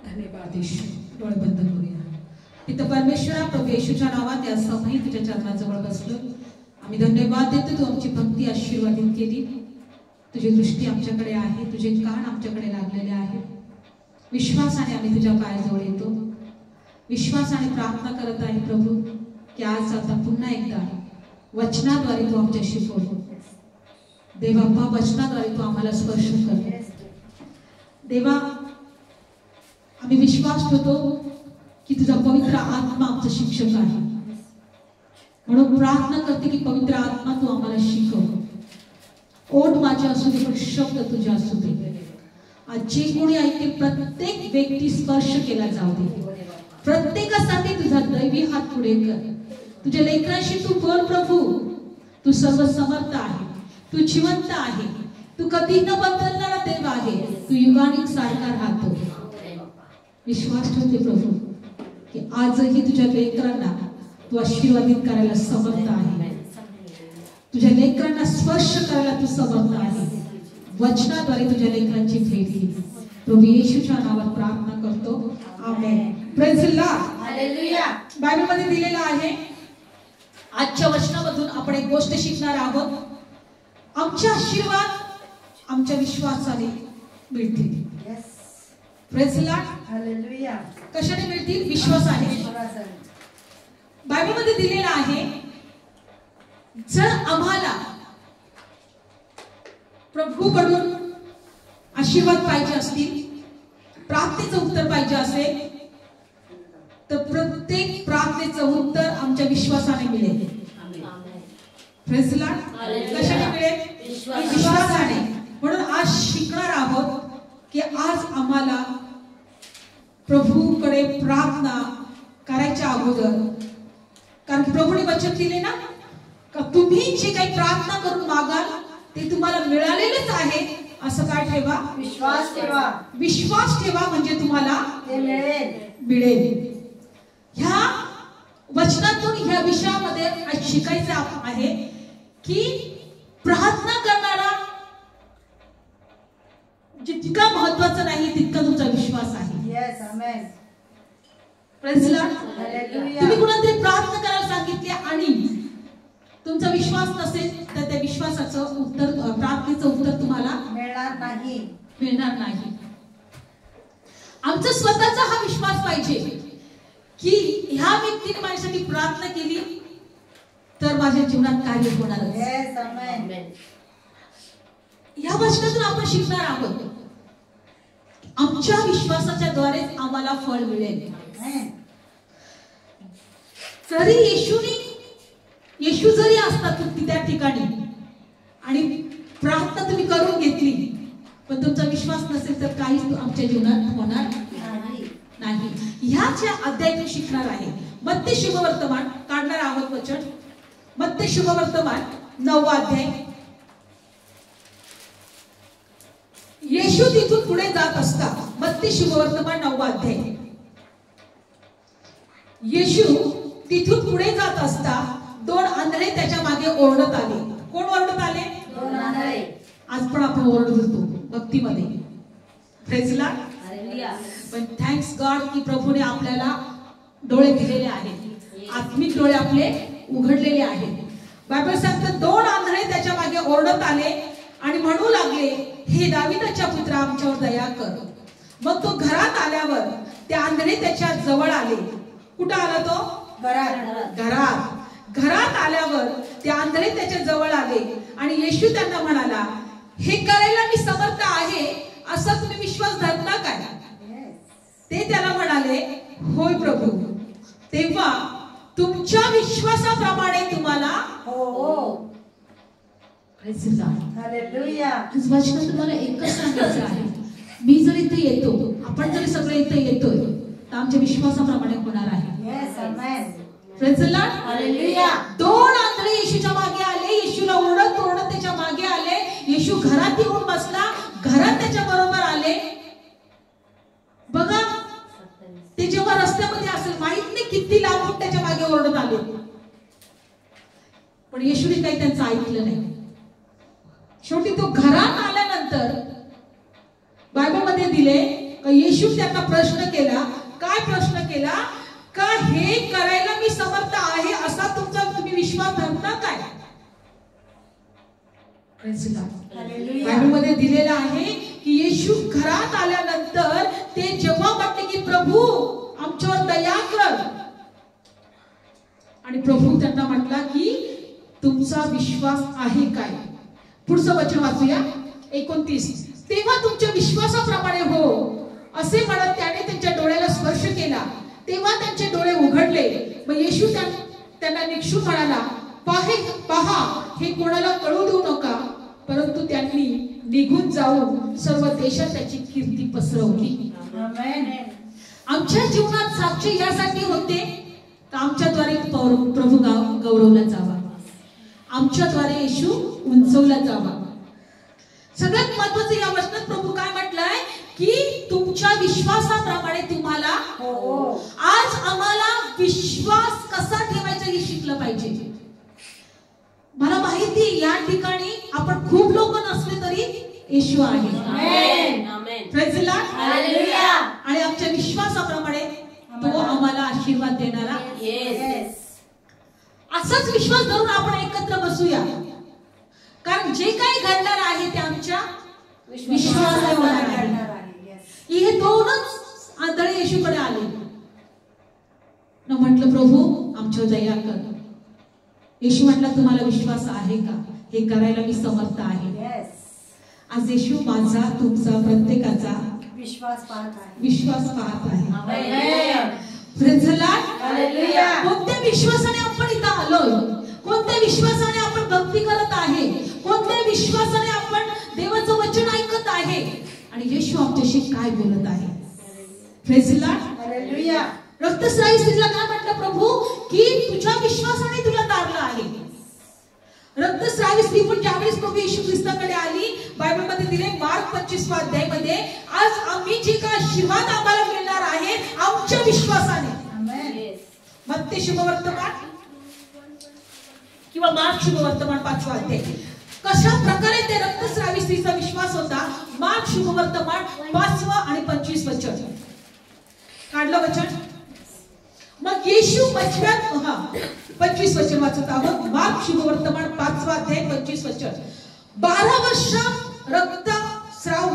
धन्यवाद येशू. डोळे बंद करूया. पिता परमेश्वरा, प्रभू येशूच्या नावात या समयी तुझ्या चरणाजवळ बसलो. आम्ही धन्यवाद देतो, तू आमची भक्ती आशीर्वादित केली. तुझी दृष्टी आमच्याकडे आहे, तुझे कान आमच्याकडे लागलेले आहे. विश्वासाने आम्ही तुझ्या पायाजवळ येतो. विश्वासाने प्रार्थना करत आहे प्रभू की आज आता पुन्हा एकदा वचनाद्वारे तू आमच्याशी बोल. देवाप्पा, वचनाद्वारे तू आम्हाला स्पर्श कर. देवा, आम्ही विश्वास ठेवतो की तुझा पवित्र आत्मा आमचा शिक्षक आहे. म्हणून प्रार्थना करते की पवित्र आत्मा तू आम्हाला शिकव. ओठ माझे असू दे, पण शब्द तुझे असू दे. आज जे कोणी ऐकेल प्रत्येक व्यक्ती स्पर्श केला जाऊ दे. प्रत्येकासाठी तुझा दैवी हात पुढे कर. तुझ्या लेकरांशी तू बोल प्रभू. तू सर्व समर्थ आहे, तू जिवंत आहे, तू कधी न बदलणारा देव आहे. तू युगानिक सारखा राहतो. विश्वास ठेवते प्रभू की आजही तुझ्या लेकरांना तू आशीर्वादित करायला समर्थ आहे. तुझ्या लेकरांना स्पर्श करायला तू समर्थ आहे. वचनाद्वारे तुझ्या लेकरांची भेट घे. प्रभू येशूच्या नावात प्रार्थना करतो, amen. Praise the Lord, hallelujah. Bible मध्ये दिलेला आहे. आजच्या वचनामधून आपण एक गोष्ट शिकणार आहोत. आमचे आशीर्वाद आमच्या विश्वासाने मिळतील. Praise the Lord, hallelujah. कशाने मिळतील? विश्वासाने. बायबल मध्ये दिलेला आहे, जर आम्हाला प्रभूकडून आशीर्वाद पाहिजे असतील, प्रार्थनेचं उत्तर पाहिजे असेल, तर प्रत्येक प्रार्थनेचं उत्तर आमच्या विश्वासाने मिळेल. Praise the Lord. कशाने मिळेल? विश्वासाने. म्हणून आज शिकणार आहोत की आज आम्हाला प्रभूकडे प्रार्थना करायच्या अगोदर, कारण की प्रभूने वचन दिले ना का तुम्ही जे काही प्रार्थना करून मागाल ते तुम्हाला मिळालेलेच आहे. असं काय ठेवा? विश्वास ठेवा. विश्वास ठेवा म्हणजे तुम्हाला ते मिळेल. ह्या वचनातून ह्या विषयामध्ये आज शिकायचं आहे की प्रार्थना करणारा जितका महत्वाचा नाही तितका तुमचा विश्वास आहे. Yes, amen. Praise the Lord, hallelujah. तुम्ही कुणाला प्रार्थना करायला सांगितले आणि तुमचा विश्वास नसेल तर त्या विश्वासाचं उत्तर, प्रार्थनेचं उत्तर तुम्हाला मिळणार नाही. आमचा स्वतःचा हा विश्वास पाहिजे की ह्या व्यक्तीने माझ्यासाठी प्रार्थना केली तर माझ्या जीवनात कार्य होणार. येस, आमेन. या वचनातून आपण शिकणार आहोत आमच्या विश्वासाच्या द्वारे आम्हाला फळ मिळेल. जरी येशू जरी असतात त्या ठिकाणी आणि प्रार्थना तुम्ही करून घेतली पण तुमचा विश्वास नसेल तर काहीच आमच्या जीवनात होणार नाही. ह्याच्या अध्यायातून शिकणार आहे. मत्ती शुभवर्तमान काढणार आहोत वचन. मत्ती शुभवर्तमान 9वा अध्याय. येशू तिथून पुढे जात असता. मत्ती शुभवर्तमान 9वा अध्याय. येशू तिथून पुढे जात असता 2 आंधळे त्याच्या मागे ओरडत आले. कोण ओरडत आले? 2 आंधळे. आज पण आपण ओरडत होतो भक्तीमध्ये. Praise the Lord, hallelujah. पण थँक्स गॉड की प्रभूने आपल्याला डोळे दिलेले आहेत, आत्मिक डोळे आपले उघडलेले आहेत. बायबल सांगतं 2 आंधळे त्याच्या मागे ओरडत आले आणि म्हणू लागले, हे दाविदाच्या पुत्रा आमच्यावर दया कर. मग तो घरात आल्यावर ते आंधळे त्याच्या जवळ आले. कुठं आला तो? घरात आल्यावर ते आंधळे त्याच्या जवळ आले आणि येशू त्यांना म्हणाला, हे करायला मी समर्थ आहे असा तुम्ही विश्वास धरता काय? ते त्याला म्हणाले, होय प्रभू. तेव्हा तुमच्या विश्वासाप्रमाणे तुम्हाला हो. हालेलुया. आज वचन तुम्हाला एकच सांगायचं आहे, मी जर इथे येतो, आपण जरी सगळे इथे येतोय तर आमच्या विश्वासाप्रमाणे होणार आहे. Yes, amen. Praise the Lord, hallelujah. 2 आंधळे येशूच्या मागे आले. येशूला ओरडत त्याच्या मागे आले. येशू घरात येऊन बसला. घरात त्याच्या बरोबर आले. बघा, ते जेव्हा रस्त्यामध्ये असेल माहित नाही किती लांबून त्याच्या मागे ओरडत आले, पण येशूने काही त्यांचं ऐकलं नाही. शेवटी तो घरात आल्यानंतर बायबलमध्ये दिले येशू त्यांना प्रश्न केला. काय प्रश्न केला? का हे करायला मी समर्थ आहे असा तुमचा तुम्ही विश्वास धरता काय? बायबलमध्ये दिलेलं आहे की येशू घरात आल्यानंतर ते जेव्हा म्हटले की प्रभू आमच्यावर दया कर, आणि प्रभू त्यांना म्हटला की तुमचा विश्वास आहे काय? पुढचं वचन वाचूया 29. तेव्हा तुमच्या विश्वासाप्रमाणे हो असे म्हणत त्याने त्यांच्या डोळ्याला स्पर्श केला. तेव्हा त्यांचे डोळे उघडले. मग येशू त्यांना निक्षून म्हणाला, पहा हे कोणाला कळू देऊ नका. परंतु त्यांनी निघून जाऊन सर्व देशात त्याची कीर्ती पसरवली. आमच्या जीवनात साक्ष यासाठी होते तर आमच्याद्वारे प्रभू गौरवला जावा, आमच्याद्वारे येशू उंचवला जावा. सगळ्यात महत्वाचं या वचनात प्रभू काय म्हटलंय की तुमच्या विश्वासाप्रमाणे तुम्हाला. आज आम्हाला विश्वास कसा ठेवायचा हे शिकलं पाहिजे. मला माहिती या ठिकाणी आपण खूप लोक नसले तरी येशू आहे. Praise the Lord. हालेलुया. आणि आमच्या विश्वासाप्रमाणे तो आम्हाला आशीर्वाद देणारा. असाच विश्वास धरून आपण एकत्र बसूया, कारण जे काही घडणार आहे ते आमच्या विश्वासाने होणार आहे. हे दोनच आंधळे येशूकडे आले न म्हटलं प्रभू आमच्यावर दया कर. येशू म्हटला तुम्हाला विश्वास आहे का? हे करायला मी समर्थ आहे. आज येशू माझा तुमचा प्रत्येकाचा विश्वास पाहत आहे. Praise the Lord. हालेलुया. कोणत्या विश्वासाने आपण इथं आलोय? कोणत्या विश्वासाने आपण भक्ती करत आहे? कोणत्या विश्वासाने आपण देवाचं वचन ऐकत आहे? आणि येशू आमच्याशी काय बोलत आहे? Praise the Lord. हालेलुया. रक्तस्रावी स्त्रीला काय म्हटलं प्रभू की तुझ्या विश्वासाने तुला तारलं आहे. रक्तस्रावी स्त्री पण ज्यावेळेस प्रभू येशू ख्रिस्ताकडे आली, बायबलमध्ये दिले मार्क 25 अध्यायामध्ये, आज आम्ही जे काय आशीर्वाद आम्हाला मिळणार आहे आमच्या विश्वासाने. मत्ते शुभवर्तमान किंवा मार्क शुभवर्तमान 5 अध्याय, कशा प्रकारे ते रक्तस्रावी स्त्रीचा विश्वास होता. मार्क शुभवर्तमान 5 आणि 25 वचन काढलं वचन. मग येशू 25 वचन वाचत आहोत. मार्क शुभवर्तमान 5 अध्याय 25 वचन. 12 वर्ष रक्तस्राव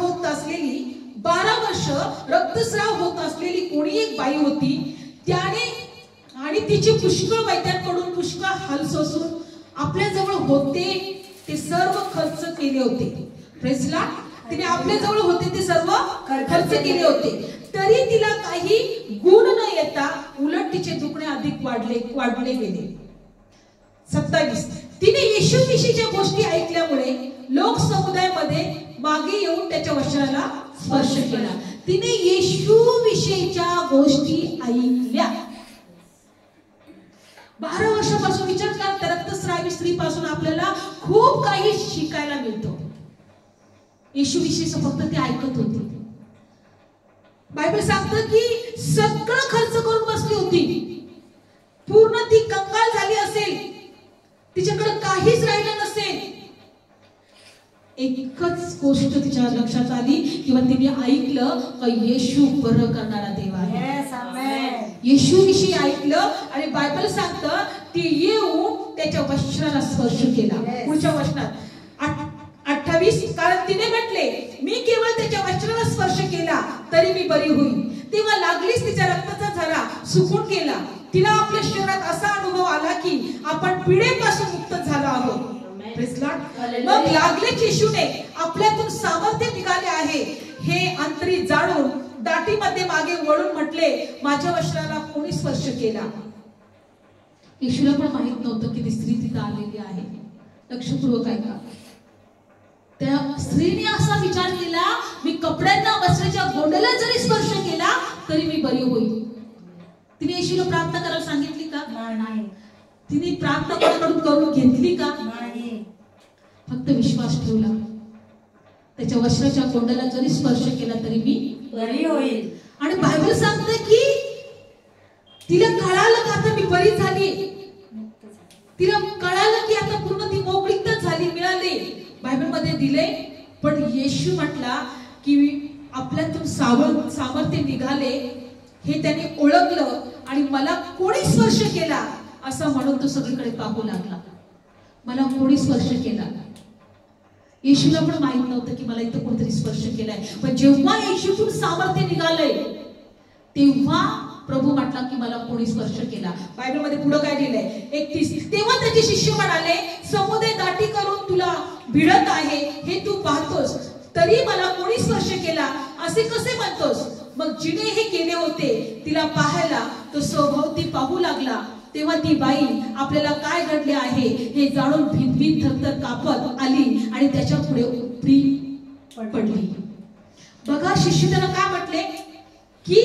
होत असलेली कोणी एक बाई होती. त्याने आणि तिची पुष्कळ वैद्यांकडून पुष्कळ हाल सोसून आपल्या जवळ होते ते सर्व खर्च केले होते. Praise the Lord. तिने आपल्या जवळ होते ते सर्व खर्च केले होते, तरी तिला काही गुण न येता उलट तिचे दुखणे अधिक वाढले गेले. 27. तिने येशूविषयीच्या गोष्टी ऐकल्यामुळे लोक समुदायामध्ये मागे येऊन त्याच्या वस्त्राला स्पर्श केला. तिने येशूविषयीच्या गोष्टी ऐकल्या. 12 वर्षापासून विचार करा, त्या रक्तस्रावी स्त्रीपासून आपल्याला खूप काही शिकायला मिळतं. येशूविषयीचं फक्त ते ऐकत होते. बायबल सांगतं की सगळं खर्च करून बसली होती, पूर्ण ती कंगाल झाली असेल, तिच्याकडे काहीच राहिलं नसेल. एकच गोष्ट तिच्या लक्षात आली किंवा तिने ऐकलं की येशू बरं करणारा देव आहे. येशू विषयी ऐकलं आणि बायबल सांगतं ती येऊन त्याच्या वस्त्राला स्पर्श केला. पुढच्या वचनात 28. कारण तिने म्हटले मी केवळ त्याच्या वस्त्राला स्पर्श केला तरी मी बरी होईल. तेव्हा लागलीच तिच्या रक्ताचा झरा सुकून गेला. तिला आपल्या शरीरात असा अनुभव आला की आपण पिढेपासून मुक्त झालो आहोत. मग लागलेच येशूने आपल्यातून सामर्थ्य निघाले आहे हे अंतरी जाणून दाटीमध्ये मागे वळून म्हटले माझ्या वस्त्राला कोणी स्पर्श केला. येशूला पण माहित नव्हतं की ती स्त्री तिथं आलेली आहे. लक्षपूर्वक ऐका. त्या स्त्रीने असा विचार केला मी कपड्यांना वस्त्राच्या गोंड्याला जरी स्पर्श केला तरी मी बरी होईल. तिने येशूला प्रार्थना करायला सांगितली का? नाही. तिने प्रार्थना करून घेतली का? नाही. फक्त विश्वास ठेवला. त्याच्या वस्त्राच्या गोंड्याला जरी स्पर्श केला तरी मी बरी होईल. आणि बायबल सांगते की तिला कळालं का आता मी बरी झाली. तिला कळालं की आता पूर्ण ती मोकळीकता झाली, मिळाली. बायबल मध्ये दिले. पण येशू म्हटला की आपल्यातून सामर्थ्य निघाले हे त्याने ओळखलं आणि मला कोणी स्पर्श केला असं म्हणून तो सगळीकडे पाहू लागला. मला कोणी स्पर्श केला. येशूला पण माहित नव्हतं की मला इथं कोणतरी स्पर्श केलाय. पण जेव्हा येशूतून सामर्थ्य निघालंय तेव्हा प्रभू म्हटला की मला कोणी स्पर्श केला. बायबलमध्ये पुढे काय लिहिलंय 31. तेव्हा त्याचे शिष्य म्हणाले, समुद्र दाटी करून तुला भिडत आहे हे तू पाहतोस, तरी मला कोणी स्पर्श केला असे कसे म्हणतोस? मग जिने हे केले होते तिला पाहायला तो सभोवती पाहू लागला. तेव्हा ती बाई आपल्याला काय घडले आहे हे जाणून भीत थरथर कापत आली आणि त्याच्या पुढे उपरी पडली. बघा, शिष्य त्याला काय म्हटले की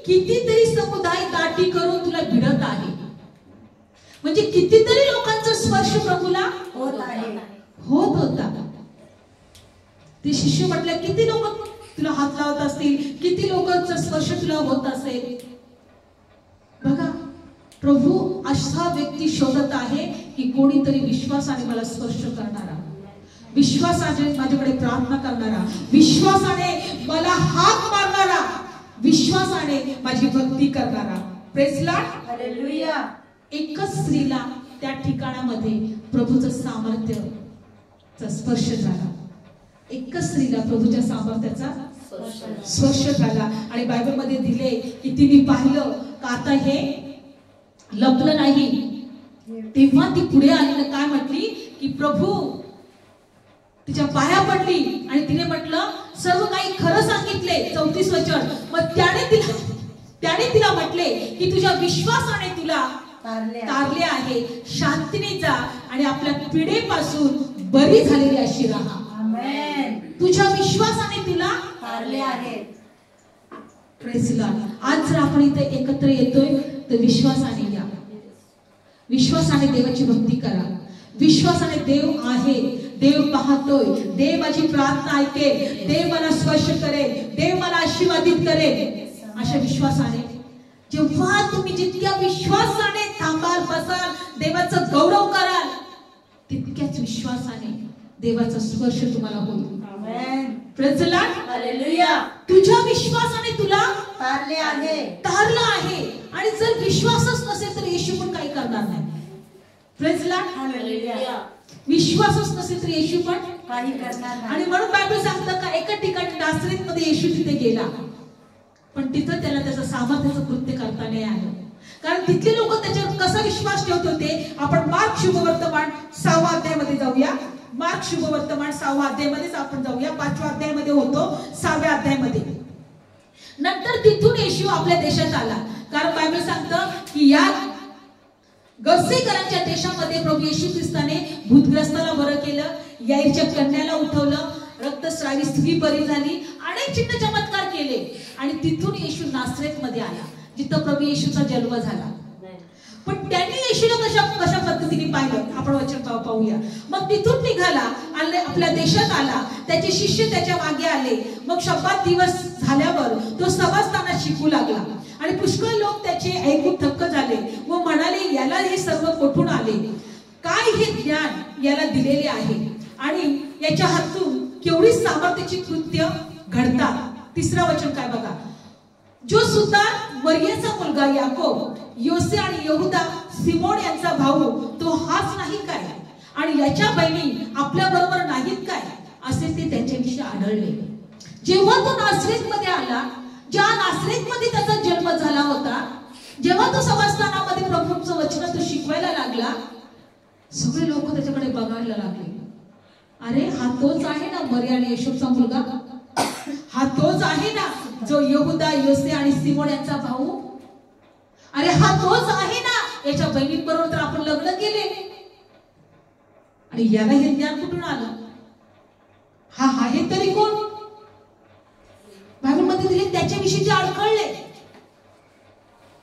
कितीतरी समुदाय दाटी करून तुला भिडत आहे. म्हणजे कितीतरी लोकांचा स्पर्श प्रभूला होत होता. ते शिष्य म्हटले, किती लोक तुला हात लावत असतील, किती लोकांचा स्पर्श तुला होत असेल. बघा, प्रभू असा व्यक्ती शोधत आहे की कोणीतरी विश्वासाने मला स्पर्श करणारा, विश्वासाने माझ्याकडे प्रार्थना करणारा, विश्वासाने मला हाक मारणारा, विश्वासाने माझी भक्ती करणारा. Praise Lord, hallelujah. एकच स्त्रीला त्या ठिकाणामध्ये प्रभूचं सामर्थ्याचा स्पर्श झाला. एकच स्त्रीला प्रभूच्या सामर्थ्याचा स्पर्श झाला. आणि बायबलमध्ये दिले की तिने पाहिलं का आता हे लपलं नाही. तेव्हा ती पुढे आली, काय म्हटली की प्रभू तिच्या पाया पडली आणि तिने म्हटलं सर्व काही खरं सांगितले. 34 वचन. मग त्याने तिला म्हटले की तुझ्या विश्वासाने तुला तारले आहे, शांतीने जा आणि आपल्या पिढेपासून बरी झालेली अशी राहा. तुझ्या विश्वासाने तुला तारले आहे. Praise Lord. आज जर आपण इथे एकत्र येतोय तर विश्वासाने या, विश्वासाने देवाची भक्ती करा, विश्वासाने देव आहे, देव पाहतोय, देव माझी प्रार्थना ऐकेल, देव मला स्पर्श करेल, देव मला आशीर्वादित करेल. अशा विश्वासाने जेव्हा तुम्ही जितक्या विश्वासाने थांबाल, बसाल, देवाचा गौरव कराल, तितक्याच विश्वासाने देवाचा स्पर्श तुम्हाला होईल. Amen. Praise the Lord, hallelujah. तुझ्या विश्वासाने तुला तारलं आहे. आणि जर विश्वासच नसेल तर येशू पण काही करणार नाही. Praise the Lord, hallelujah. विश्वासच नसेल तर येशू पण काही करणार नाही. आणि म्हणून बायबल सांगतं का एका ठिकाणी नासरेतमध्ये येशू तिथे गेला, पण तिथं त्याला त्याचं सामर्थ्याचं कृत्य करता नाही आलं. कारण तिथले लोक त्याच्यावर कसा विश्वास ठेवत होते. आपण मार्क शुभवर्तमान 6व्या अध्यायामध्ये जाऊया. मार्क शुभवर्तमान 6व्या अध्यायामध्येच आपण जाऊया. 5व्या अध्यायामध्ये होतो, 6व्या अध्यायामध्ये. नंतर तिथून येशू आपल्या देशात आला. कारण बायबल सांगतं की या गसेकरांच्या देशामध्ये प्रभू येशू ख्रिस्ताने भूतग्रस्ताला बरं केलं, याईरच्या कन्याला उठवलं, रक्तस्रावी स्त्री बरी झाली, अनेक चिन्ह चमत्कार केले. आणि तिथून येशू नासरेतमध्ये आला, जिथं प्रभू येशूचा जन्म झाला. पण त्यांनी येशूला कशा पद्धतीने पाहिलं आपण वचन पाहूया. मग तिथून निघाला, आपल्या देशात आला, त्याचे शिष्य त्याच्या मागे आले. मग शब्दात दिवस झाल्यावर तो समजताना शिकू लागला आणि पुष्कळ लोक त्याचे ऐकून थक्क झाले व म्हणाले, याला हे सर्व कुठून आले? काय हे ज्ञान याला दिलेले आहे आणि याच्या हातून केवढी सामर्थ्याची कृत्य घडतात. 3रं वचन काय बघा. जो सुद्धा मरियाचा मुलगा याकोब, योसे आणि यहुदा, सिमोन यांचा भाऊ, तो हाच नाही काय? आणि याच्या बहिणी आपल्या बरोबर नाहीत काय? असे ते त्यांच्याविषयी आढळले. जेव्हा तो नासरेतमध्ये आला, ज्या नासरेतमध्ये त्याचा जन्म झाला होता, जेव्हा तो समाजस्थानामध्ये प्रभूचं वचन तो शिकवायला लागला, सगळे लोक त्याच्याकडे बघायला लागले. अरे हा तोच आहे ना मरिया आणि येशूचा मुलगा, हा तोच आहे ना जो यहुदा, योसे आणि सिमोन यांचा भाऊ. अरे हा तोच आहे ना, याच्या बहिणींबरोबर तर आपण लग्न केले. आणि याला हे ज्ञान कुठून आलं? हा आहे तरी कोण? बायबलमध्ये दिले त्याच्याविषयी अडखळले.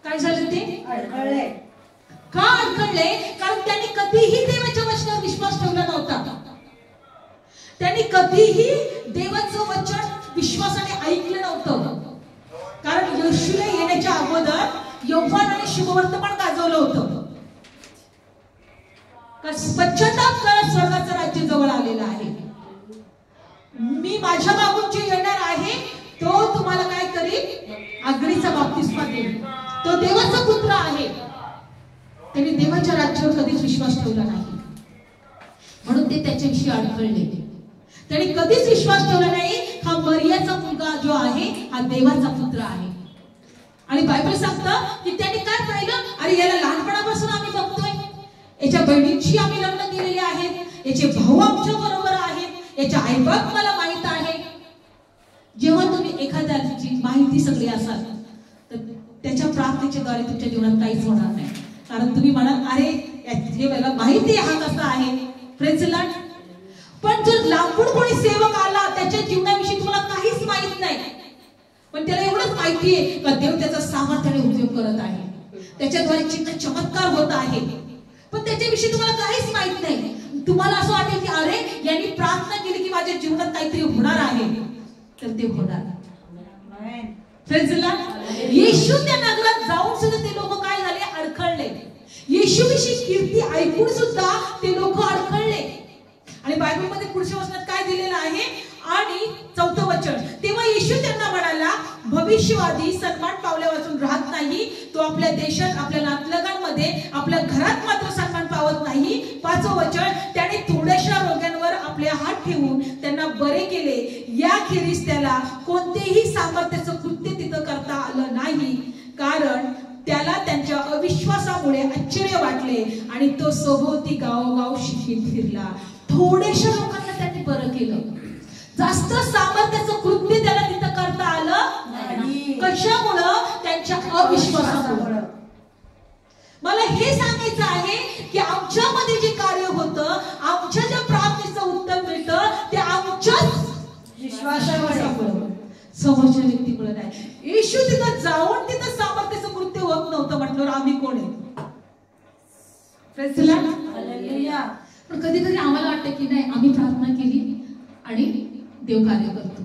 काय झालं ते? अडखळले. का अडखळले? कारण त्यांनी कधीही देवाच्या वचनावर विश्वास ठेवला नव्हता. त्यांनी कधीही देवाचं वचन विश्वासाने ऐकलं नव्हतं. कारण येशूला येण्याच्या अगोदर योहान आणि शुभवर्तमान गाजवलं होतं. पश्चाताप करा, स्वर्गाचं राज्य जवळ आलेलं आहे. मी माझ्या मागून जे येणार आहे तो तुम्हाला काय करील? अग्नीचा बाप्तिस्मा देईल. तो देवाचा पुत्र आहे. त्यांनी देवाच्या राज्यावर कधीच विश्वास ठेवला नाही, म्हणून ते त्याच्याविषयी अडखळले. त्यांनी कधीच विश्वास ठेवला नाही हा मरियाचा मुलगा जो आहे हा देवाचा पुत्र आहे. आणि बायबल सांगतं की त्यांनी काय पाहिलं, अरे याला लहानपणापासून आम्ही बघतोय, याच्या बहिणींशी आम्ही लग्न केलेले आहेत, याचे भाऊ आमच्या बरोबर आहेत, याच्या आईबाप मला माहित आहे. जेव्हा तुम्ही एखाद्याची माहिती सगळी असाल तर त्याच्या प्रार्थनेच्या द्वारे तुमच्या जीवनात काहीच होणार नाही. कारण तुम्ही म्हणाल अरे हे मला माहिती आहे हा कसा आहे. Praise the Lord. पण जर लांबून कोणी सेवक आला त्याच्या जीवनाविषयी तुम्हाला काहीच माहित नाही, पण त्याला एवढंच माहिती आहे का देव त्याचा सामर्थ्याने उपयोग करत आहे, त्याच्याद्वारे चिन्ह चमत्कार होत आहे, पण त्याच्याविषयी तुम्हाला काहीच माहित नाही. तुम्हाला असं वाटेल की अरे यांनी प्रार्थना केली की माझ्या जीवनात काहीतरी होणार आहे, तर ते होणार. Praise the Lord. येशू त्या नगरात जाऊन सुद्धा ते लोक काय झाले? अडखळले. येशूविषयी कीर्ती ऐकून सुद्धा ते लोक अडखळले. आणि बायबल मध्ये पुढच्या वचनात काय दिलेलं आहे? आणि 4थं वचन, तेव्हा येशू त्यांना म्हणाला, भविष्यवादी सन्मान पावल्या वाचून राहत नाही, तो आपल्या देशात आपल्या नातलगांमध्ये आपल्या घरात मात्र सन्मान पावत नाही. 5वं वचन, त्याने थोड्याशा रोग्यांवर आपले हात ठेवून त्यांना बरे केले. याखेरीज त्याला कोणतेही सामर्थ्याचं कृत्य तिथं करता आलं नाही, कारण त्याला त्यांच्या अविश्वासामुळे आश्चर्य वाटले आणि तो सभोवती गावोगाव शिकत फिरला. थोड्याशा लोकांना त्यांनी बरं केलं, जास्त सामर्थ्याचं कृत्य त्याला तिथं करता आलं नाही. कशामुळं? त्यांच्या अविश्वासामुळे. मला हे सांगायचं आहे की आमच्यामध्ये जे कार्य होतं, आमच्या ज्या प्रार्थनेचं उत्तर मिळतं ते आमच्याच विश्वासामुळे, समोरच्या व्यक्तीमुळे नाही. येशू तिथं जाऊन तिथं सामर्थ्याचं कृत्य होत नव्हतं म्हटल्यावर आम्ही कोण आहे? Praise the Lord. हालेलुया. पण कधी कधी आम्हाला वाटतं की नाही आम्ही प्रार्थना केली आणि देव कार्य करतो.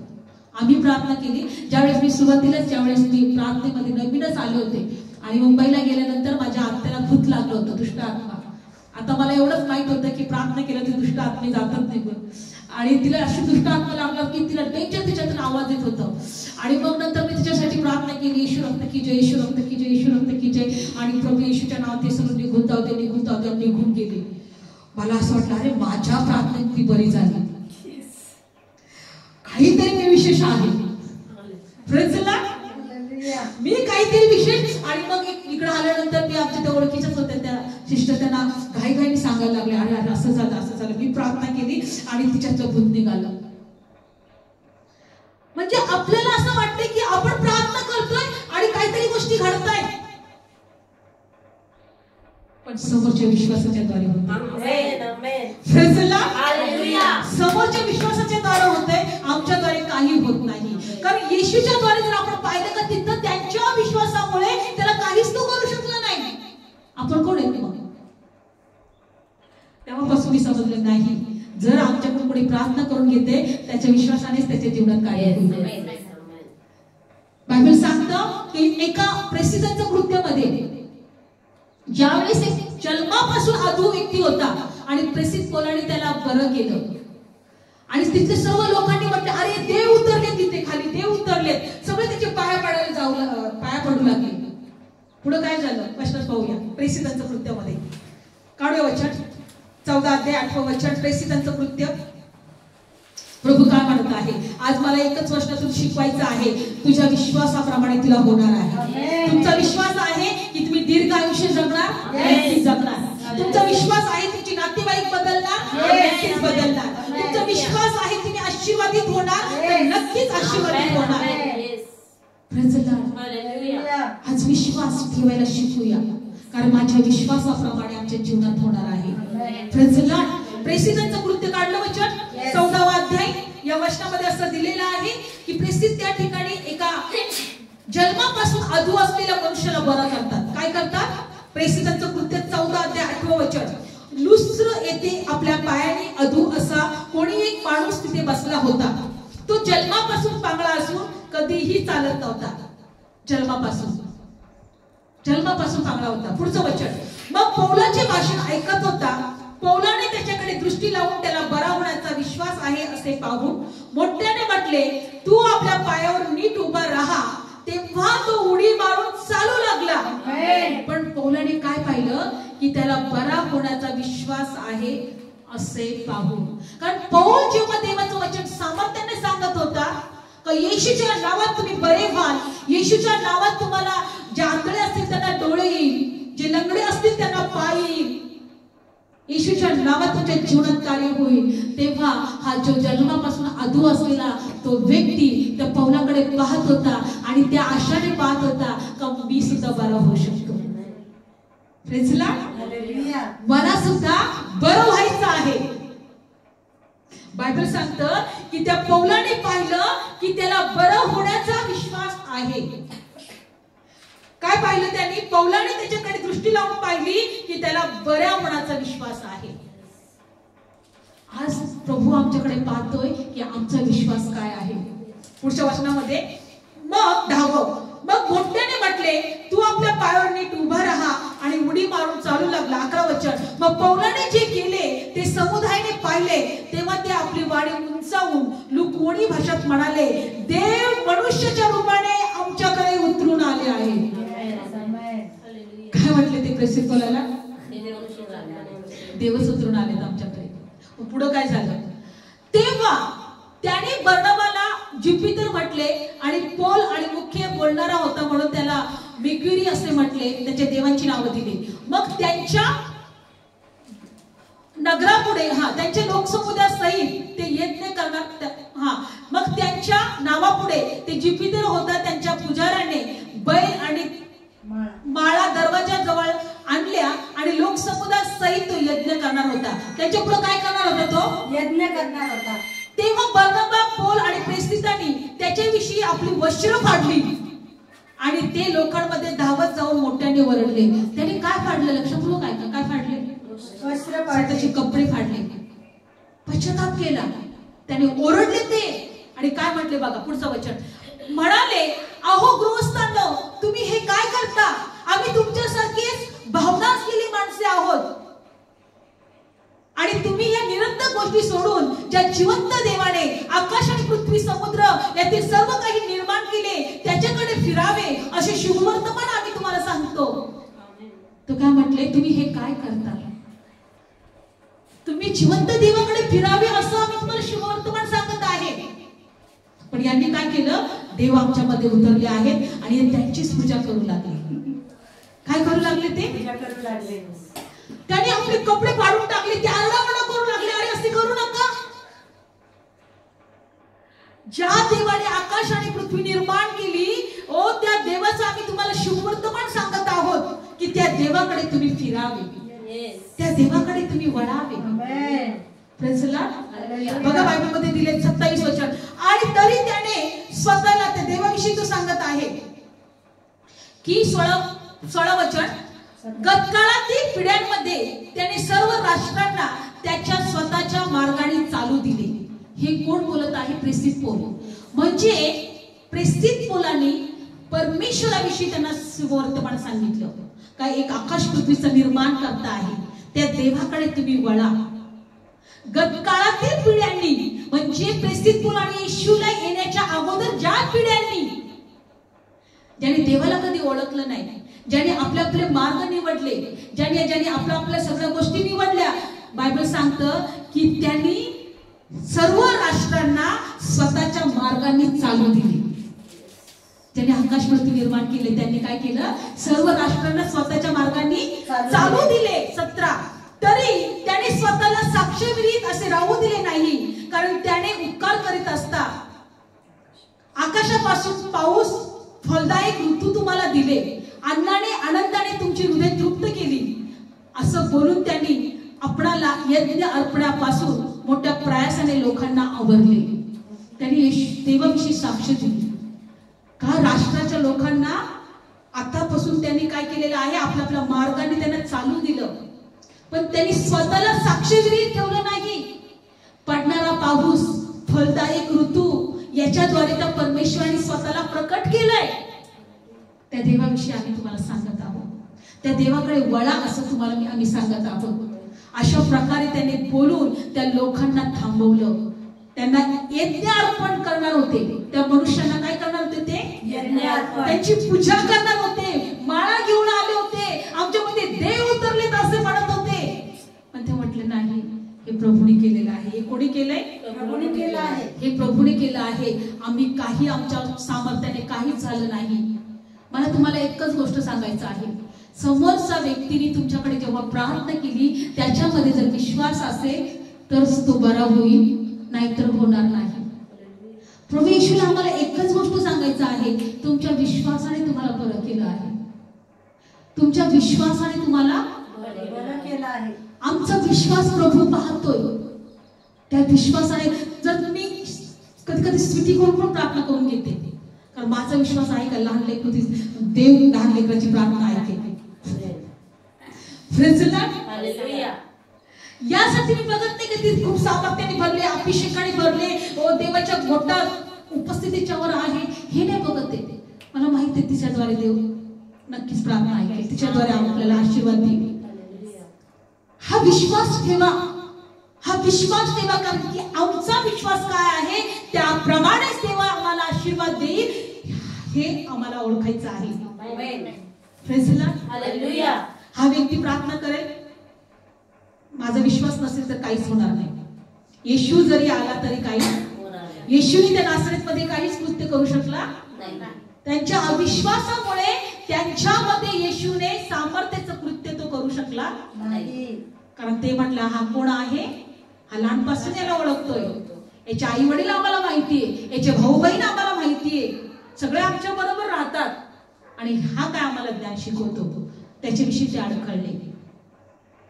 आम्ही प्रार्थना केली. ज्यावेळेस मी सुरुवातीलाच ज्यावेळेस मी प्रार्थनेमध्ये नवीनच आले होते आणि मुंबईला गेल्यानंतर माझ्या आत्याला भूत लागलं होतं, दुष्ट आत्मा. आता मला एवढंच माहित होतं की प्रार्थना केलं तर दुष्ट आत्मे जातात निघून, आणि तिला अशी दुष्ट आत्मा लागला की तिला डेंजर तिच्यातून आवाज येत होतं. आणि मग नंतर मी तिच्यासाठी प्रार्थना केली, येशू रक्त की जय, येशू रक्त की जय, येशू रक्त की जय. आणि प्रभू येशूच्या नावात ते सगळं निघून जाऊ दे, निघून जाऊ दे, निघून गेले. मला असं वाटलं अरे माझ्या प्रार्थनेत ती बरी झाली, काहीतरी मी विशेष आहे. Praise the Lord. मी काहीतरी विशेष. आणि मग इकडे आल्यानंतर मी आमच्या त्या ओळखीच्याच होत्या त्या सिस्टर, त्यांना घाईघाईने सांगायला लागले अरे अरे असं झालं असं झालं. मी प्रार्थना केली आणि तिच्याचं भूत निघालं. म्हणजे आपल्याला असं वाटतंय की आपण प्रार्थना करतोय आणि काहीतरी गोष्टी घडताय, पण समोरच्या विश्वासाच्या द्वारे होते. समोरच्या विश्वासाच्या द्वारे होते, आमच्या द्वारे काही होत नाही. कारण येशूच्या द्वारे जर आपण पाहिलं का तिथं त्यांच्या विश्वासामुळे त्याला काहीच तो करू शकला नाही. आपण कोण आहेत मग? तेव्हापासून मी समजलं नाही, जर आमच्याकडून कोणी प्रार्थना करून घेते त्याच्या विश्वासानेच त्याच्या जीवनात कार्य होईल. बायबल सांगतं की एका प्रेसिडेंटच्या कृत्यामध्ये ज्यावेळेस एक जन्मापासून अधू व्यक्ती होता आणि प्रेसिड पोलाने त्याला बरं केलं आणि तिथले सर्व लोकांनी म्हटलं अरे देव उतरले, तिथे खाली देव उतरले, सगळे त्याचे पाया पडू लागले. पुढे काय झालं वचनात पाहूया. प्रेसिडेंटच्या कृत्यामध्ये काढूया वचन 14 अध्याय 8वं वचन. प्रेसिडेंटचं कृत्य. प्रभू काय म्हणत आहे? आज मला एकच वचनातून शिकवायचं आहे, तुझ्या विश्वासाप्रमाणे तुला होणार आहे. तुमचा विश्वास आहे की तुम्ही दीर्घ आयुष्य जगणार, नक्कीच जगणार. तुमचा विश्वास आहे तुमची नातेवाईक बदलणार, नक्कीच बदलणार. तुमचा विश्वास आहे तुम्ही आशीर्वादित होणार, नक्कीच आशीर्वादित होणार. Praise the Lord. आज विश्वास ठेवायला शिकूया, कारण माझ्या विश्वासाप्रमाणे आमच्या जीवनात होणार आहे. Praise the Lord. प्रेसिडेंटचं कृत्य काढलं वचन 14वा अध्याय. या वचनामध्ये असं दिलेलं आहे की प्रेसिड त्या ठिकाणी एका जन्मापासून अधू असलेल्या मनुष्याला बरं करतात. काय करतात? प्रेसिडेंटचं कृत्य 14 अध्याय 8वं वचन. लुस्त्र येथे आपल्या पायाने अधू असा कोणी एक माणूस तिथे बसला होता. तो जन्मापासून पांगळा असून कधीही चालत नव्हता. जन्मापासून पांगळा होता. पुढचं वचन. मग पौलाचे भाषण ऐकत होता. पौलाने त्याच्याकडे दृष्टी लावून त्याला बरा होण्याचा विश्वास आहे असे पाहून मोठ्याने म्हटले, तू आपल्या पायावर नीट उभा राहा. तेव्हा तो उडी मारून चालू लागला. पण पौलाने काय पाहिलं की त्याला बरा होण्याचा विश्वास आहे असे पाहून. कारण पौल जेव्हा देवाचं वचन सामर्थ्याने सांगत होता का येशूच्या नावात तुम्ही बरे व्हाल, येशूच्या नावात तुम्हाला जे आंधळे असतील त्यांना डोळे येईल, जे लंगडे असतील त्यांना पाय येईल, येशूच्या नावात तुमच्या जीवनात कार्य होईल, तेव्हा हा जो जन्मापासून अधू असलेला तो व्यक्ती त्या पौलाकडे पाहत होता आणि त्या आशाने पाहत होता का मी सुद्धा बरा होऊ शकतो. Praise Lord. मला सुद्धा बरं व्हायचं आहे. बायबल सांगतं की त्या पौलाने पाहिलं की त्याला बरं होण्याचा विश्वास आहे. काय पाहिलं त्यांनी? पौलाने त्याच्याकडे दृष्टी लावून पाहिली की त्याला बऱ्या होण्याचा विश्वास आहे. आज प्रभू आमच्याकडे पाहतोय की आमचा विश्वास काय आहे. पुढच्या वचनामध्ये मग 10 मग मोठ्याने म्हटले, तू आपल्या पायावर नीट उभा राहा आणि उडी मारून चालू लागला. 11 वचन. मग पौलाने जे केले ते समुदायाने पाहिले, तेव्हा ते आपली वाडी उंचावून लुकवणी भाषेत म्हणाले, देव मनुष्याच्या रूपाने आमच्याकडे उतरून आले आहे. काय म्हटले ते प्रेषित बोलायला? देवच उतरून आले आमच्याकडे. पुढे काय झालं? तेव्हा त्याने बर्नबाला ज्युपिटर म्हटले आणि पौल आणि मुख्य बोलणारा होता म्हणून त्याला मिक्युरी असे म्हटले, त्याच्या देवांची नावं दिली. मग त्यांच्या नगरापुढे त्यांच्या लोकसमुदायासहित ते यज्ञ करणार. मग त्यांच्या नावापुढे ते ज्युपिटर होता, त्यांच्या पुजाऱ्याने बैल आणि माळा दरवाजाजवळ आणल्या आणि लोकसमुदाय सहित तो यज्ञ करणार होता. त्याच्या पुढे काय करणार होता? तो यज्ञ करणार होता. तेव्हा बर्नबा, पौल आणि प्रेरितांनी त्याच्याविषयी आपली वस्त्र फाडली आणि ते लोकांमध्ये धावत जाऊन मोठ्याने ओरडले. त्यांनी काय फाडलं? लक्षात ठेवा. काय फाडले? वस्त्र फाडले, त्याचे कपडे फाडले, पश्चाताप केला, त्याने ओरडले ते. आणि काय म्हटले बघा पुढचं वचन. म्हणाले, अहो गृहस्थांनो, तुम्ही हे काय करता? आम्ही तुमच्यासारखीच भावना असलेली माणसे आहोत आणि तुम्ही या निरंतर गोष्टी सोडून ज्या जिवंत देवाने आकाश आणि पृथ्वी समुद्र यातील सर्व काही निर्माण केले त्याच्याकडे फिरावे असे शुभवर्तमान आम्ही तुम्हाला सांगतो. तो काय म्हटले? तुम्ही हे काय करता? तुम्ही जिवंत देवाकडे फिरावे असं आम्ही तुम्हाला शुभवर्तमान सांगत आहे. पण यांनी काय केलं? देव आमच्यामध्ये उतरले आहेत आणि त्यांचीच पूजा करू लागले. काय करू लागले? ते पूजा करू लागले. त्याने आपले कपडे फाडून टाकले, ते आरडाओरडा करू लागले, अरे असे करू नका. ज्या देवाने आकाश आणि पृथ्वी निर्माण केली, त्या देवाचं आम्ही तुम्हाला शुभवर्तमान सांगत आहोत की त्या देवाकडे तुम्ही फिरावे, त्या देवाकडे तुम्ही वळावे. Praise Lord. बघा बायबलमध्ये दिले 27 वचन. आणि तरी त्याने स्वतःला त्या देवाविषयी तो सांगत आहे की 16 वचन. गतकाळातील पिढ्यांमध्ये त्याने सर्व राष्ट्रांना त्याच्या स्वतःच्या मार्गाने चालू दिले. हे कोण बोलत आहे? प्रेषित पौल. म्हणजे प्रेषित पौलांनी परमेश्वराविषयी त्यांना वर्तमान सांगितलं काय एक आकाश पृथ्वीचं निर्माण करता आहे, त्या देवाकडे तुम्ही वळा. गतकाळातील पिढ्यांनी म्हणजे प्रेषित पौल आणि येशूला येण्याच्या अगोदर ज्या पिढ्यांनी ज्यांनी देवाला कधी ओळखलं नाही, ज्यांनी आपले आपले मार्ग निवडले, ज्यांनी आपल्या सगळ्या गोष्टी निवडल्या, बायबल सांगतं की त्यांनी सर्व राष्ट्रांना स्वतःच्या मार्गाने चालू दिले. ज्यांनी आकाश पृथ्वी निर्माण केले त्यांनी काय केलं? सर्व राष्ट्रांना स्वतःच्या मार्गाने चालू दिले. 17. तरी त्याने स्वतःला साक्षीविरहित असे राहू दिले नाही, कारण त्याने उपकार करीत असता आकाशापासून पाऊस, फलदायक ऋतू तुम्हाला दिले, अन्नाने आनंदाने तुमची हृदय तृप्त केली, असं बोलून त्यांनी आपणाला यज्ञ अर्पणापासून मोठ्या प्रयासाने लोकांना आवरले. त्यांनी देवाविषयी साक्ष दिली. का? राष्ट्राच्या लोकांना आतापासून त्यांनी काय केलेलं आहे? आपल्या मार्गाने त्यांना चालू दिलं. पण त्यांनी स्वतःला साक्षीविरहित ठेवलं नाही. पडणारा पाऊस, फलदायक ऋतू याच्याद्वारे त्या परमेश्वराने स्वतःला प्रकट केलंय. त्या देवाविषयी आम्ही तुम्हाला सांगत आहोत. त्या देवाकडे वळा असं तुम्हाला आम्ही सांगत आहोत. अशा प्रकारे त्याने बोलून त्या लोकांना थांबवलं. त्यांना यज्ञ अर्पण करणार होते, त्या मनुष्यांना काय करणार होते ते त्यांची पूजा करणार होते, माळा घेऊन आले होते, आमच्यामध्ये देव उतरलेत असे म्हणत होते. पण ते म्हटले नाही, हे प्रभूने केलेलं आहे. हे कोणी केलंय? प्रभूने केलं आहे. हे प्रभूने केलं आहे. आम्ही काही आमच्या सामर्थ्याने काहीच झालं नाही. मला तुम्हाला एकच गोष्ट सांगायचं आहे, समोरचा व्यक्तीने तुमच्याकडे जेव्हा प्रार्थना केली त्याच्यामध्ये जर विश्वास असेल तरच तो बरा होईल, नाहीतर होणार नाही. प्रभू येशूला आम्हाला एकच गोष्ट सांगायचं आहे, तुमच्या विश्वासाने तुम्हाला बरं केलं आहे. तुमच्या विश्वासाने तुम्हाला बरं केलं आहे. आमचा विश्वास प्रभू पाहतोय. त्या विश्वासाने जर तुम्ही कधी कधी स्थिती करून पण प्रार्थना करून घेते, कारण माझा विश्वास आहे का लहान लेकरू देव लहान लेकराची प्रार्थना ऐकते. यासाठी मी बघत नाही की ती खूप सामर्थ्याने भरले, अभिषेकाने भरले, देवाच्या मोठ्या उपस्थितीच्यावर आहे, हे नाही बघत आहे. मला माहिती आहे तिच्याद्वारे देव नक्कीच प्रार्थना ऐकेल, तिच्याद्वारे आपल्याला आशीर्वाद देईल. हा विश्वास ठेवा, हा विश्वास ठेवा, कारण की आमचा विश्वास काय आहे त्याप्रमाणेच देव आम्हाला आशीर्वाद देईल, हे आम्हाला ओळखायचं आहे. Praise the Lord. हालेलुया. हा व्यक्ती प्रार्थना करेल, माझा विश्वास नसेल तर काहीच होणार नाही. येशू जरी आला तरी काही, येशूने त्या नासरेतमध्ये काहीच कृत्य करू शकला नाही. त्यांच्या अविश्वासामुळे त्यांच्यामध्ये येशूने सामर्थ्याचं कृत्य तो करू शकला नाही. कारण ते म्हटलं हा कोण आहे, हा लहानपासून याला ओळखतोय, याचे आई वडील आम्हाला माहितीये, याचे भाऊ बहीण आम्हाला माहितीये, सगळे आमच्या बरोबर राहतात, आणि हा काय आम्हाला ज्ञान शिकवतो. त्याच्याविषयी ते अडखळले.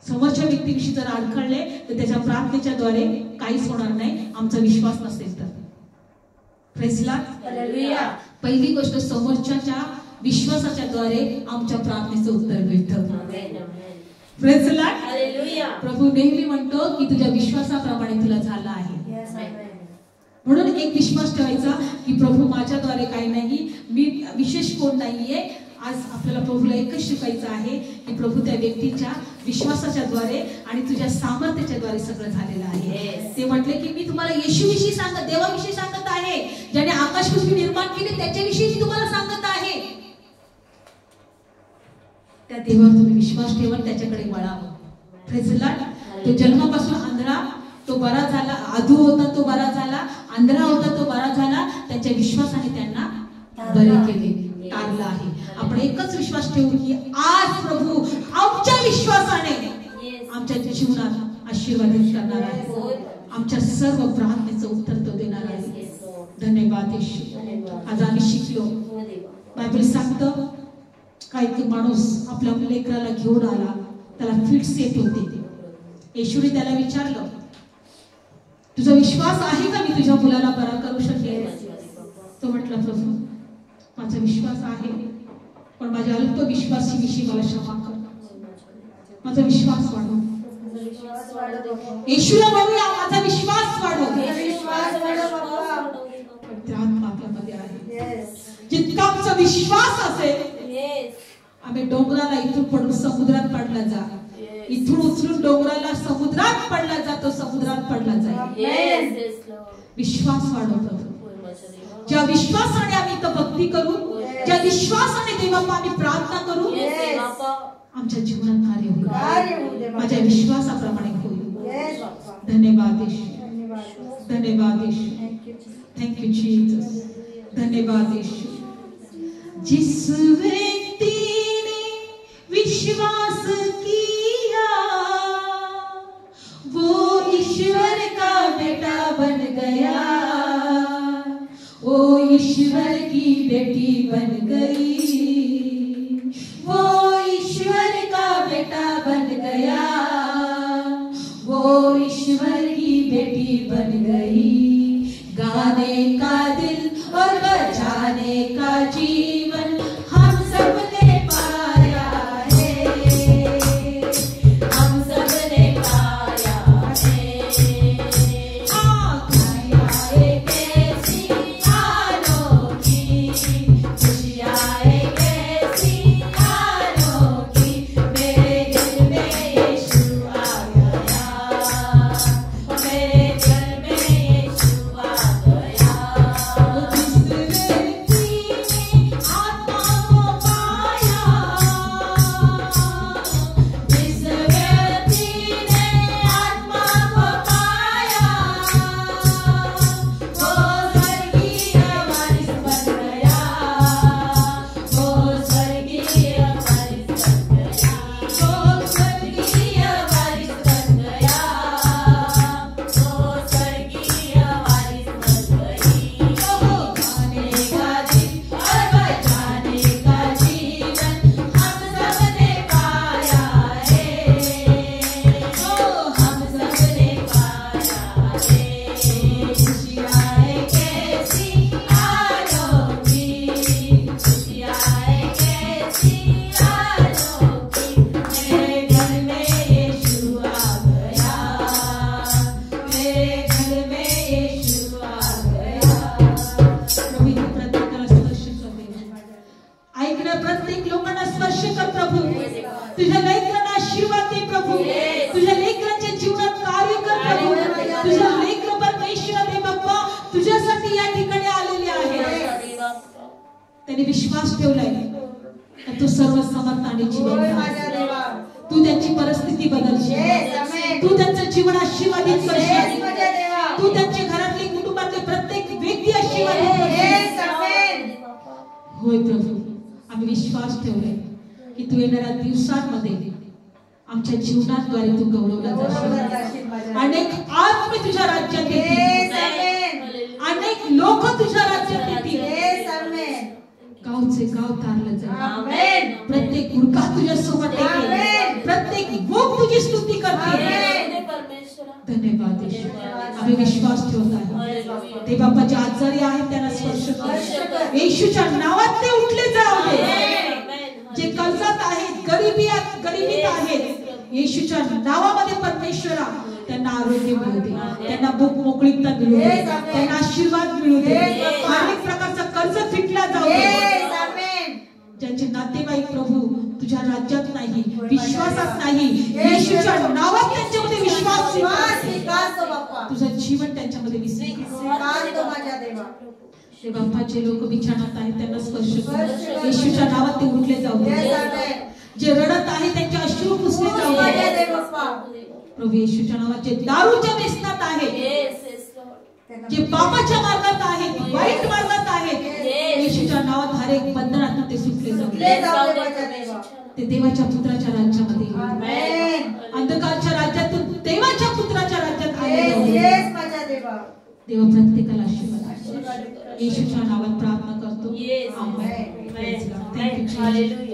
समोरच्या व्यक्तीविषयी जर अडखळले तर त्याच्या प्रार्थनेच्या द्वारे काहीच होणार नाही, आमचा विश्वास नसेल तर. Praise the Lord. हालेलुया. पहिली गोष्ट, समोरच्या विश्वासाच्या द्वारे आमच्या प्रार्थनेचं उत्तर मिळतं. Praise the Lord. हालेलुया. प्रभू नेहमी म्हणतो की तुझ्या विश्वासाप्रमाणे तुला झालं आहे. म्हणून एक विश्वास ठेवायचा की प्रभू माझ्याद्वारे काही नाही, मी विशेष कोण नाहीये. आज आपल्याला प्रभूला एकच शिकायचं आहे की प्रभू त्या व्यक्तीच्या विश्वासाच्या द्वारे आणि तुझ्या सामर्थ्याच्या द्वारे सगळं झालेलं आहे. ते म्हटले की मी तुम्हाला येशूविषयी सांगत, देवाविषयी सांगत आहे, ज्याने आकाश पृथ्वी निर्माण केले त्याच्याविषयी मी तुम्हाला सांगत आहे. त्या देवावर तुम्ही विश्वास ठेवा, त्याच्याकडे वळावं. Praise the Lord. तो जन्मापासून आंधळा तो बरा झाला, आधू होता तो बरा झाला, आंधळा होता तो बरा झाला, त्याच्या विश्वासाने त्यांना बरे केले, टाळलं आहे. आपण एकच विश्वास ठेवू की आज प्रभू आमच्या विश्वासाने आमच्या जीवनात आशीर्वादित करणार आहे, आमच्या सर्व प्रार्थनेचं उत्तर तो देणार आहे. धन्यवाद येशू. आज आम्ही शिकलो, बायबल सांगतं काही माणूस आपल्या लेकराला घेऊन आला, त्याला फिट्स येत होते. येशूने त्याला विचारलं, तुझा विश्वास आहे का मी तुझ्या मुलाला बरा करू शकेल? तो म्हटला, प्रभू माझा विश्वास आहे, पण माझ्या अल्प विश्वासाविषयी मला क्षमा कर, माझा विश्वास वाढव. येशूला म्हणूया माझा विश्वास वाढव. आत्मा आपल्यामध्ये आहे. जितका आमचा विश्वास असेल, आम्ही डोंगराला इथून पडून समुद्रात पडला जा, इथून उचलून डोंगराला समुद्रात पडला जातो, समुद्रात पडला जाईल. विश्वास वाढव प्रभू. ज्या विश्वासाने आम्ही इथं भक्ती करू, ज्या विश्वासाने देवाला आम्ही प्रार्थना करू, आमच्या जीवनात कार्य होईल, माझ्या विश्वासाप्रमाणे होईल. धन्यवाद येशू, धन्यवाद येशू. Thank you Jesus. धन्यवाद येशू. जिस व्यक्तीने विश्वास किया वो ईश्वर का बेटा बन गया, वो ईश्वर की बेटी बन गई, वो ईश्वर का बेटा बन गया, वो ईश्वर की बेटी बन गई. गाने का दिल और बजाने का जीवन हम सबने पाया है, हम सबने पाया है. आए कैसी अनोखी खुशियाँ, कैसी अनोखी, मेरे दिल में यीशु आया प्रत्येक लोकांना स्पर्श कर प्रभू. तुझ्या लेकरांना आशीर्वाद दे प्रभू. तुझ्या लेकरांच्या जीवनात कार्य कर प्रभू. तुझ्या लेकर परमेश्वर दे बाप्पा तुझ्यासाठी या ठिकाणी आलेले आहेत. त्यांनी विश्वास ठेवलाय तू सर्व समर्थ आणि जीवन तू त्यांची परिस्थिती बदलशील. तू त्यांचं जीवन आशीर्वादित करशील. तू त्यांच्या घरातले कुटुंबातले प्रत्येक व्यक्ती आशीर्वादित करशील. होय प्रभू आम्ही विश्वास ठेवलाय की तू येणाऱ्या दिवसांमध्ये आमच्या जीवनाद्वारे तू गौरवला जाशील. अनेक आत्मे तुझ्या राज्यात येतील. अनेक लोक तुझ्या राज्यात येतील. गावचे गाव तारलं जाईल. प्रत्येक मुलगा तुझ्या सोबत येईल. प्रत्येक भूक तुझी स्तुती करते. धन्यवाद आम्ही विश्वास ठेवत आहे. ते बाबा जे आजारी आहेत त्यांना स्पर्श कर. येशूच्या नावात ते उठले जाऊ दे. जे कर्जात आहेत गरिबीत आहेत येशूच्या नावामध्ये परमेश्वरा त्यांना आरोग्य मिळू दे. त्यांना भूक मोकळीकता मिळू दे. त्यांना आशीर्वाद मिळू दे. अनेक प्रकारचा कर्ज फिटला जाऊ दे. ज्यांचे नातेवाईक प्रभू तुझ्या राज्यात नाही विश्वासात नाही येशूच्या नावात त्यांच्यामध्ये विश्वास तुझं जीवन त्यांच्यामध्ये ते बाप्पा जे लोक बिछाणात आहेत त्यांना स्पर्श कर. येशूच्या नावात ते उठले जाऊ दे. जे रडत आहे त्यांचे अश्रू पुसले जाऊ दे प्रभू. येशूच्या नावात जे दारूच्या व्यसनात आहेत जे पापाच्या मार्गात आहेत वाईट मार्गात आहेत येशूच्या नावात हर एक बंधनातून ते सुटले जाऊ दे. ते देवाच्या पुत्राच्या राज्यामध्ये अंधकारच्या राज्यातून देवाच्या पुत्राच्या राज्यात आले जाऊ दे. देवा प्रत्येकाला आशीर्वाद येशूच्या नावात प्रार्थना करतो. आमेन. Thank you.